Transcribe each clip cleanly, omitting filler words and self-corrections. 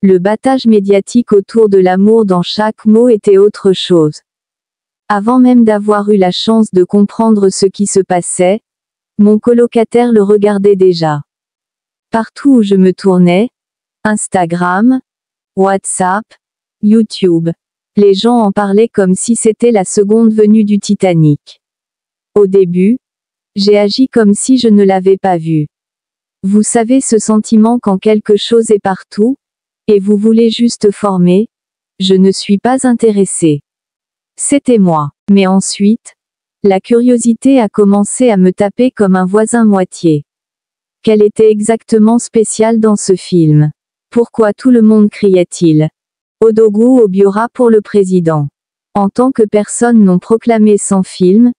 Le battage médiatique autour de l'amour dans chaque mot était autre chose. Avant même d'avoir eu la chance de comprendre ce qui se passait, mon colocataire le regardait déjà. Partout où je me tournais, Instagram, WhatsApp, YouTube, les gens en parlaient comme si c'était la seconde venue du Titanic. Au début, j'ai agi comme si je ne l'avais pas vu. Vous savez ce sentiment quand quelque chose est partout, et vous voulez juste former, je ne suis pas intéressé. C'était moi. Mais ensuite, la curiosité a commencé à me taper comme un voisin moitié. Quel était exactement spécial dans ce film? Pourquoi tout le monde criait-il Odogwu Obiora pour le président? En tant que personne non proclamée sans film,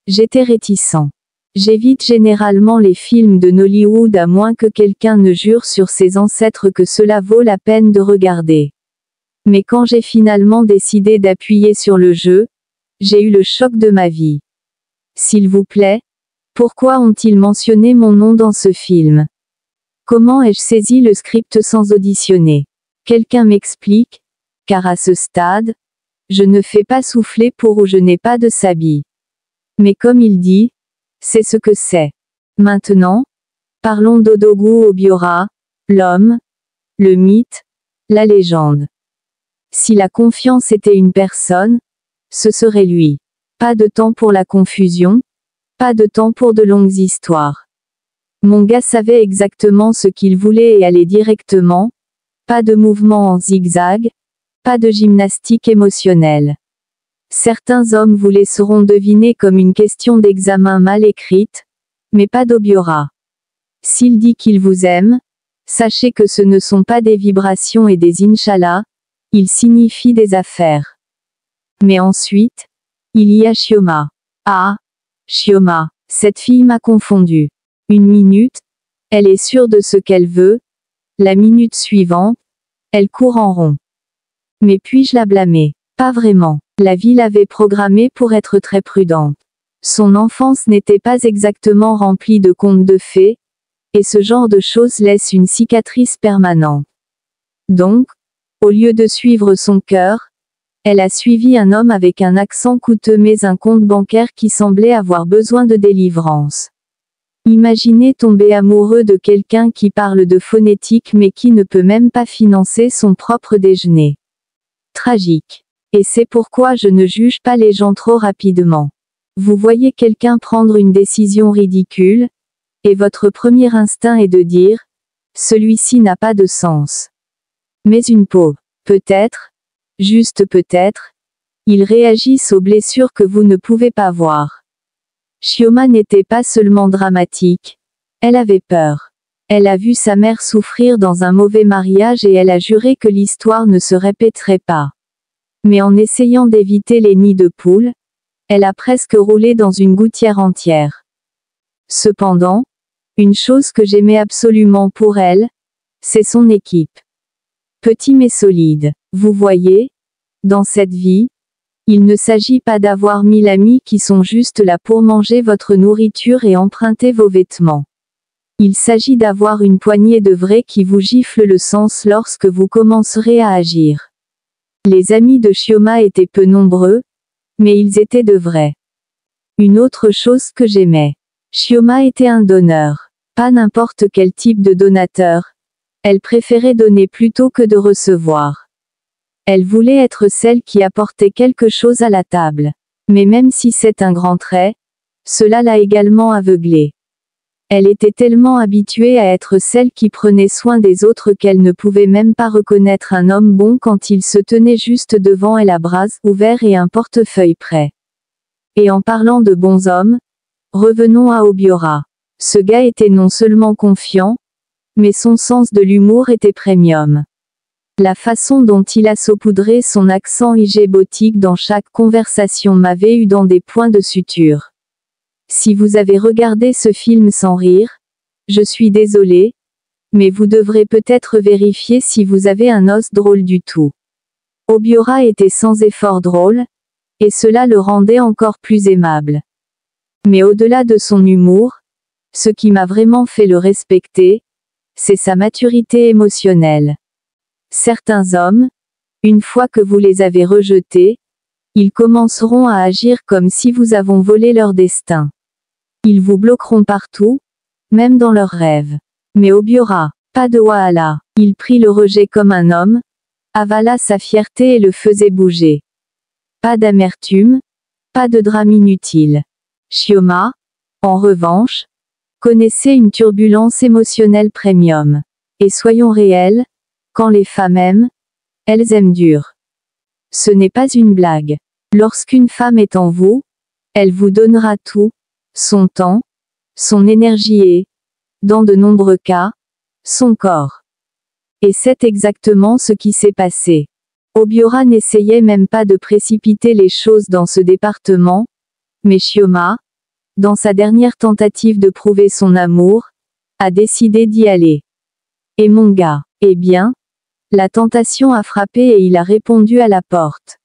j'étais réticent. J'évite généralement les films de Nollywood à moins que quelqu'un ne jure sur ses ancêtres que cela vaut la peine de regarder. Mais quand j'ai finalement décidé d'appuyer sur le jeu, j'ai eu le choc de ma vie. S'il vous plaît, pourquoi ont-ils mentionné mon nom dans ce film? Comment ai-je saisi le script sans auditionner? Quelqu'un m'explique, car à ce stade, je ne fais pas souffler pour où je n'ai pas de sabi. Mais comme il dit, c'est ce que c'est. Maintenant, parlons d'Odogwu Obiora, l'homme, le mythe, la légende. Si la confiance était une personne, ce serait lui. Pas de temps pour la confusion, pas de temps pour de longues histoires. Mon gars savait exactement ce qu'il voulait et allait directement, pas de mouvement en zigzag, pas de gymnastique émotionnelle. Certains hommes vous laisseront deviner comme une question d'examen mal écrite, mais pas d'Obiora. S'il dit qu'il vous aime, sachez que ce ne sont pas des vibrations et des Inch'Allah, il signifie des affaires. Mais ensuite, il y a Chioma. Ah, Chioma, cette fille m'a confondu. Une minute, elle est sûre de ce qu'elle veut, la minute suivante, elle court en rond. Mais puis-je la blâmer? Pas vraiment. La vie l'avait programmée pour être très prudente. Son enfance n'était pas exactement remplie de contes de fées, et ce genre de choses laisse une cicatrice permanente. Donc, au lieu de suivre son cœur, elle a suivi un homme avec un accent coûteux mais un compte bancaire qui semblait avoir besoin de délivrance. Imaginez tomber amoureux de quelqu'un qui parle de phonétique mais qui ne peut même pas financer son propre déjeuner. Tragique. Et c'est pourquoi je ne juge pas les gens trop rapidement. Vous voyez quelqu'un prendre une décision ridicule, et votre premier instinct est de dire, celui-ci n'a pas de sens. Mais une pauvre, peut-être, juste peut-être, ils réagissent aux blessures que vous ne pouvez pas voir. Chioma n'était pas seulement dramatique, elle avait peur. Elle a vu sa mère souffrir dans un mauvais mariage et elle a juré que l'histoire ne se répéterait pas. Mais en essayant d'éviter les nids de poules, elle a presque roulé dans une gouttière entière. Cependant, une chose que j'aimais absolument pour elle, c'est son équipe. Petit mais solide. Vous voyez, dans cette vie, il ne s'agit pas d'avoir 1000 amis qui sont juste là pour manger votre nourriture et emprunter vos vêtements. Il s'agit d'avoir une poignée de vrais qui vous giflent le sens lorsque vous commencerez à agir. Les amis de Chioma étaient peu nombreux, mais ils étaient de vrais. Une autre chose que j'aimais. Chioma était un donneur. Pas n'importe quel type de donateur. Elle préférait donner plutôt que de recevoir. Elle voulait être celle qui apportait quelque chose à la table. Mais même si c'est un grand trait, cela l'a également aveuglée. Elle était tellement habituée à être celle qui prenait soin des autres qu'elle ne pouvait même pas reconnaître un homme bon quand il se tenait juste devant elle à bras ouverts et un portefeuille prêt. Et en parlant de bons hommes, revenons à Obiora. Ce gars était non seulement confiant, mais son sens de l'humour était premium. La façon dont il a saupoudré son accent djiboutique dans chaque conversation m'avait eu dans des points de suture. Si vous avez regardé ce film sans rire, je suis désolé, mais vous devrez peut-être vérifier si vous avez un os drôle du tout. Obiora était sans effort drôle, et cela le rendait encore plus aimable. Mais au-delà de son humour, ce qui m'a vraiment fait le respecter, c'est sa maturité émotionnelle. Certains hommes, une fois que vous les avez rejetés, ils commenceront à agir comme si vous avez volé leur destin. Ils vous bloqueront partout, même dans leurs rêves. Mais Obiora, pas de Wahala. Il prit le rejet comme un homme, avala sa fierté et le faisait bouger. Pas d'amertume, pas de drame inutile. Chioma, en revanche, connaissait une turbulence émotionnelle premium. Et soyons réels, quand les femmes aiment, elles aiment dur. Ce n'est pas une blague. Lorsqu'une femme est en vous, elle vous donnera tout, son temps, son énergie et, dans de nombreux cas, son corps. Et c'est exactement ce qui s'est passé. Obiora n'essayait même pas de précipiter les choses dans ce département, mais Chioma, dans sa dernière tentative de prouver son amour, a décidé d'y aller. Et mon gars, eh bien, la tentation a frappé et il a répondu à la porte.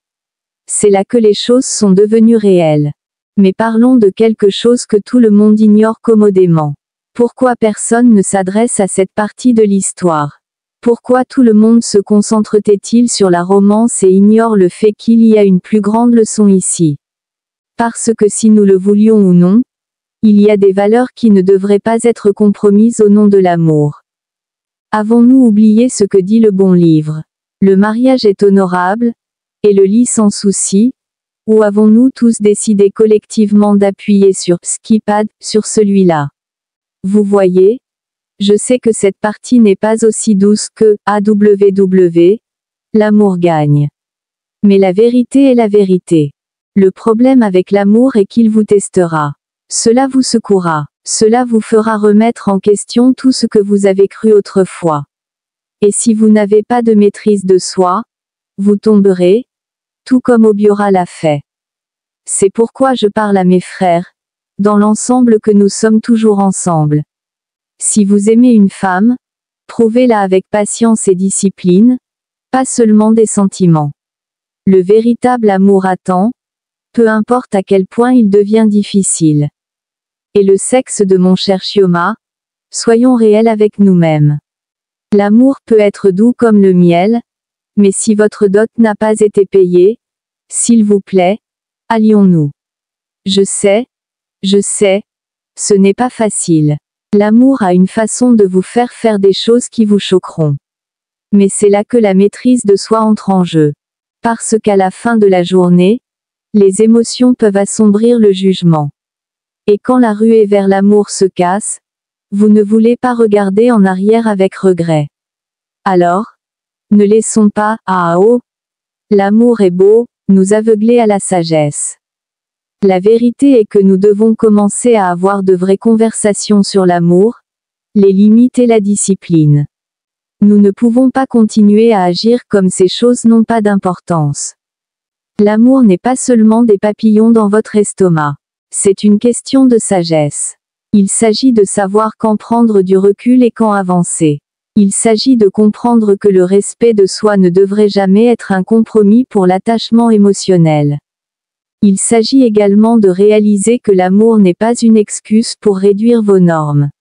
C'est là que les choses sont devenues réelles. Mais parlons de quelque chose que tout le monde ignore commodément. Pourquoi personne ne s'adresse à cette partie de l'histoire? Pourquoi tout le monde se concentre-t-il sur la romance et ignore le fait qu'il y a une plus grande leçon ici? Parce que si nous le voulions ou non, il y a des valeurs qui ne devraient pas être compromises au nom de l'amour. Avons-nous oublié ce que dit le bon livre? Le mariage est honorable, et le lit sans souci, ou avons-nous tous décidé collectivement d'appuyer sur Skipad, sur celui-là? Vous voyez? Je sais que cette partie n'est pas aussi douce que AWW, l'amour gagne. Mais la vérité est la vérité. Le problème avec l'amour est qu'il vous testera. Cela vous secouera. Cela vous fera remettre en question tout ce que vous avez cru autrefois. Et si vous n'avez pas de maîtrise de soi, vous tomberez, tout comme Obiora l'a fait. C'est pourquoi je parle à mes frères, dans l'ensemble que nous sommes toujours ensemble. Si vous aimez une femme, prouvez-la avec patience et discipline, pas seulement des sentiments. Le véritable amour attend, peu importe à quel point il devient difficile. Et le sexe de mon cher Chioma, soyons réels avec nous-mêmes. L'amour peut être doux comme le miel, mais si votre dot n'a pas été payée, s'il vous plaît, allions-nous. Je sais, ce n'est pas facile. L'amour a une façon de vous faire faire des choses qui vous choqueront. Mais c'est là que la maîtrise de soi entre en jeu. Parce qu'à la fin de la journée, les émotions peuvent assombrir le jugement. Et quand la ruée vers l'amour se casse, vous ne voulez pas regarder en arrière avec regret. Alors, ne laissons pas, l'amour est beau, nous aveugler à la sagesse. La vérité est que nous devons commencer à avoir de vraies conversations sur l'amour, les limites et la discipline. Nous ne pouvons pas continuer à agir comme ces choses n'ont pas d'importance. L'amour n'est pas seulement des papillons dans votre estomac. C'est une question de sagesse. Il s'agit de savoir quand prendre du recul et quand avancer. Il s'agit de comprendre que le respect de soi ne devrait jamais être un compromis pour l'attachement émotionnel. Il s'agit également de réaliser que l'amour n'est pas une excuse pour réduire vos normes.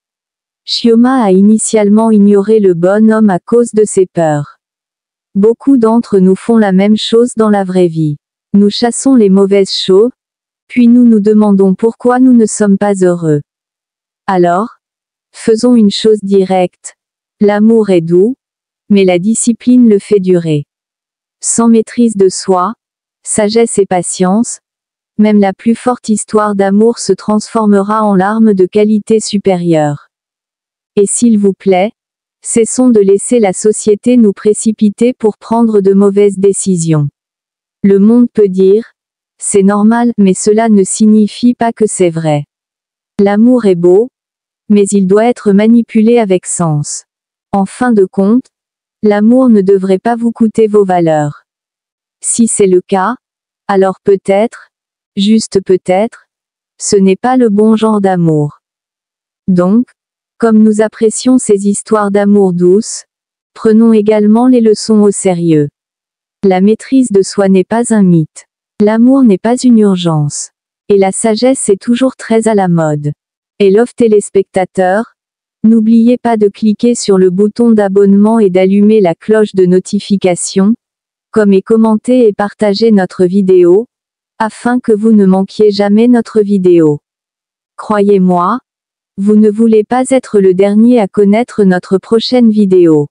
Chioma a initialement ignoré le bon homme à cause de ses peurs. Beaucoup d'entre nous font la même chose dans la vraie vie. Nous chassons les mauvaises choses, puis nous nous demandons pourquoi nous ne sommes pas heureux. Alors, faisons une chose directe. L'amour est doux, mais la discipline le fait durer. Sans maîtrise de soi, sagesse et patience, même la plus forte histoire d'amour se transformera en larmes de qualité supérieure. Et s'il vous plaît, cessons de laisser la société nous précipiter pour prendre de mauvaises décisions. Le monde peut dire, c'est normal, mais cela ne signifie pas que c'est vrai. L'amour est beau, mais il doit être manipulé avec sens. En fin de compte, l'amour ne devrait pas vous coûter vos valeurs. Si c'est le cas, alors peut-être, juste peut-être, ce n'est pas le bon genre d'amour. Donc, comme nous apprécions ces histoires d'amour douces, prenons également les leçons au sérieux. La maîtrise de soi n'est pas un mythe. L'amour n'est pas une urgence. Et la sagesse est toujours très à la mode. Hello téléspectateurs, N'oubliez pas de cliquer sur le bouton d'abonnement et d'allumer la cloche de notification, comme et commenter et partager notre vidéo, afin que vous ne manquiez jamais notre vidéo. Croyez-moi, vous ne voulez pas être le dernier à connaître notre prochaine vidéo.